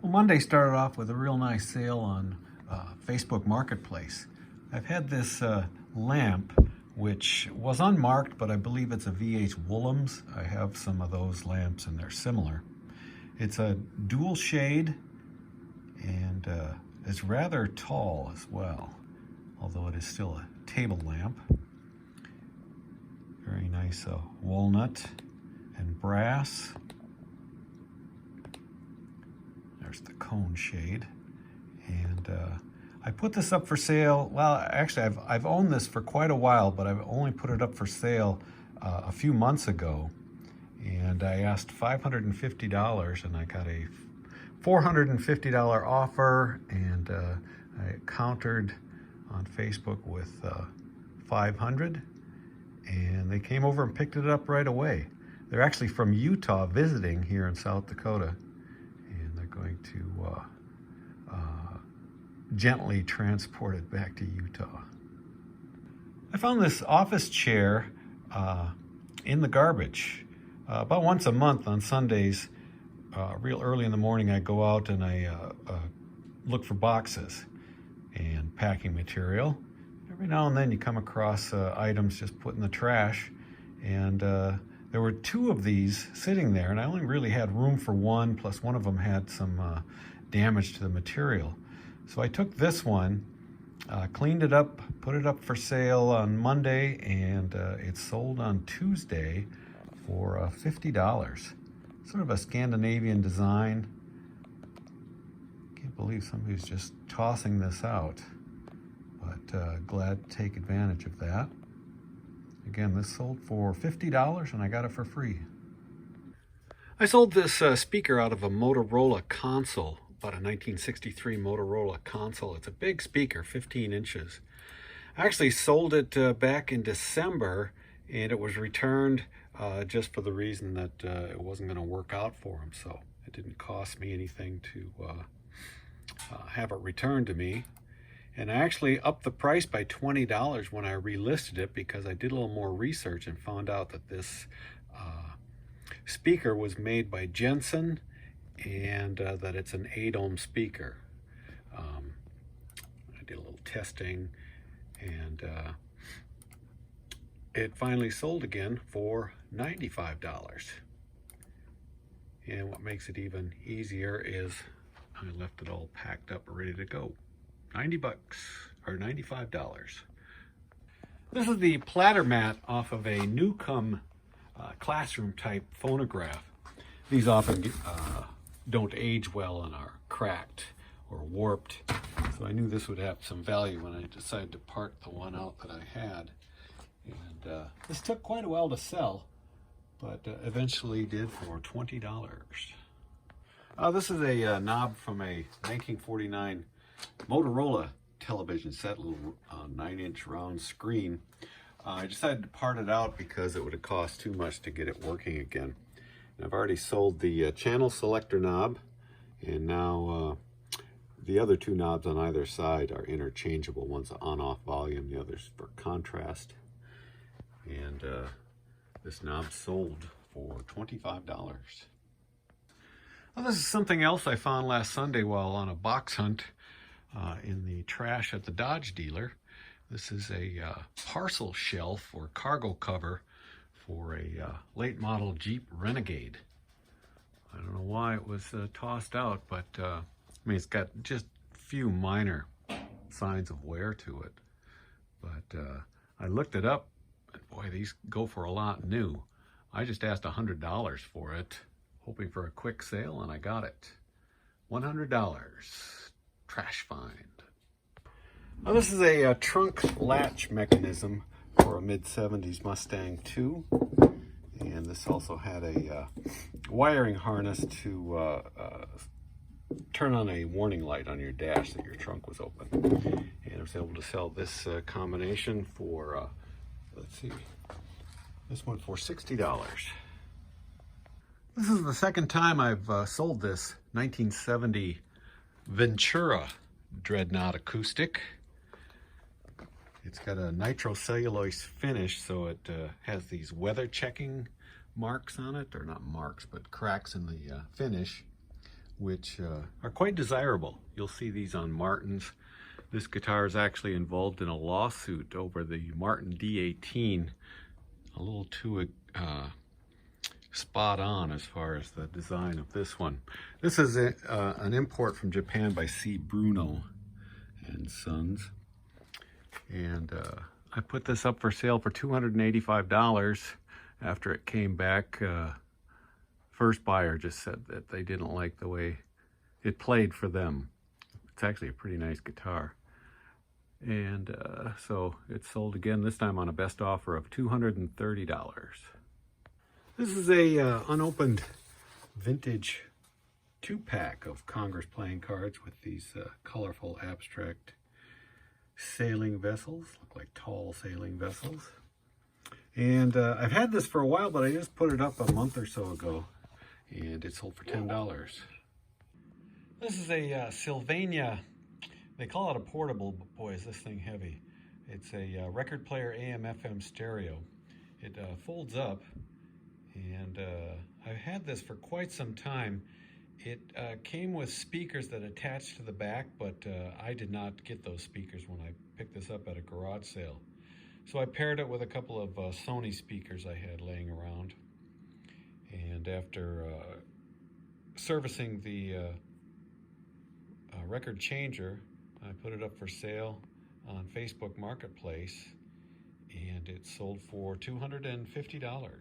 Well, Monday started off with a real nice sale on Facebook Marketplace. I've had this lamp, which was unmarked, but I believe it's a VH Woolham's. I have some of those lamps and they're similar. It's a dual shade and it's rather tall as well, although it is still a table lamp. Very nice walnut and brass. There's the cone shade. And I put this up for sale. Well, actually, I've owned this for quite a while, but I've only put it up for sale a few months ago. And I asked $550 and I got a $450 offer, and I countered on Facebook with $500, and they came over and picked it up right away. They're actually from Utah visiting here in South Dakota, and they're going to gently transport it back to Utah. I found this office chair in the garbage. About once a month on Sundays, real early in the morning, I go out and I look for boxes and packing material. Every now and then you come across items just put in the trash, and there were two of these sitting there, and I only really had room for one, plus one of them had some damage to the material. So I took this one, cleaned it up, put it up for sale on Monday, and it sold on Tuesday for $50. Sort of a Scandinavian design. Can't believe somebody's just tossing this out, but glad to take advantage of that. Again, this sold for $50 and I got it for free. I sold this speaker out of a Motorola console, about a 1963 Motorola console. It's a big speaker, 15 inches. I actually sold it back in December, and it was returned just for the reason that it wasn't going to work out for them. So it didn't cost me anything to have it returned to me. And I actually upped the price by $20 when I relisted it, because I did a little more research and found out that this speaker was made by Jensen, and that it's an 8-ohm speaker. I did a little testing, and it finally sold again for $95. And what makes it even easier is I left it all packed up, ready to go. 90 bucks, or $95. This is the platter mat off of a Newcomb classroom type phonograph. These often don't age well and are cracked or warped. So I knew this would have some value when I decided to part the one out that I had. And this took quite a while to sell, but eventually did for $20. This is a knob from a 1949 Motorola television set, a little 9-inch round screen. I decided to part it out because it would have cost too much to get it working again. And I've already sold the channel selector knob, and now the other two knobs on either side are interchangeable. One's on-off volume, the other's for contrast. And this knob sold for $25. Well, this is something else I found last Sunday while on a box hunt in the trash at the Dodge dealer. This is a parcel shelf or cargo cover for a late model Jeep Renegade. I don't know why it was tossed out, but I mean, it's got just a few minor signs of wear to it. But I looked it up, and boy, these go for a lot new. I just asked $100 for it, hoping for a quick sale, and I got it. $100. Trash find. Now, this is a trunk latch mechanism for a mid-70s Mustang II, and this also had a wiring harness to turn on a warning light on your dash that your trunk was open. And I was able to sell this combination for, let's see, this one for $60. This is the second time I've sold this 1970 Ventura Dreadnought Acoustic. It's got a nitrocellulose finish, so it has these weather checking marks on it, or not marks, but cracks in the finish. which are quite desirable. You'll see these on Martins. This guitar is actually involved in a lawsuit over the Martin D18, a little too spot on as far as the design of this one. This is an import from Japan by C. Bruno and Sons. And I put this up for sale for $285 after it came back. First buyer just said that they didn't like the way it played for them. It's actually a pretty nice guitar. And so it sold again, this time on a best offer of $230. This is a unopened vintage 2-pack of Congress playing cards with these colorful abstract sailing vessels, look like tall sailing vessels. And I've had this for a while, but I just put it up a month or so ago, and it sold for $10. This is a Sylvania. They call it a portable, but boy, is this thing heavy. It's a record player AM/FM stereo. It folds up, and I've had this for quite some time. It came with speakers that attached to the back, but I did not get those speakers when I picked this up at a garage sale. So I paired it with a couple of Sony speakers I had laying around. And after servicing the record changer, I put it up for sale on Facebook Marketplace, and it sold for $250.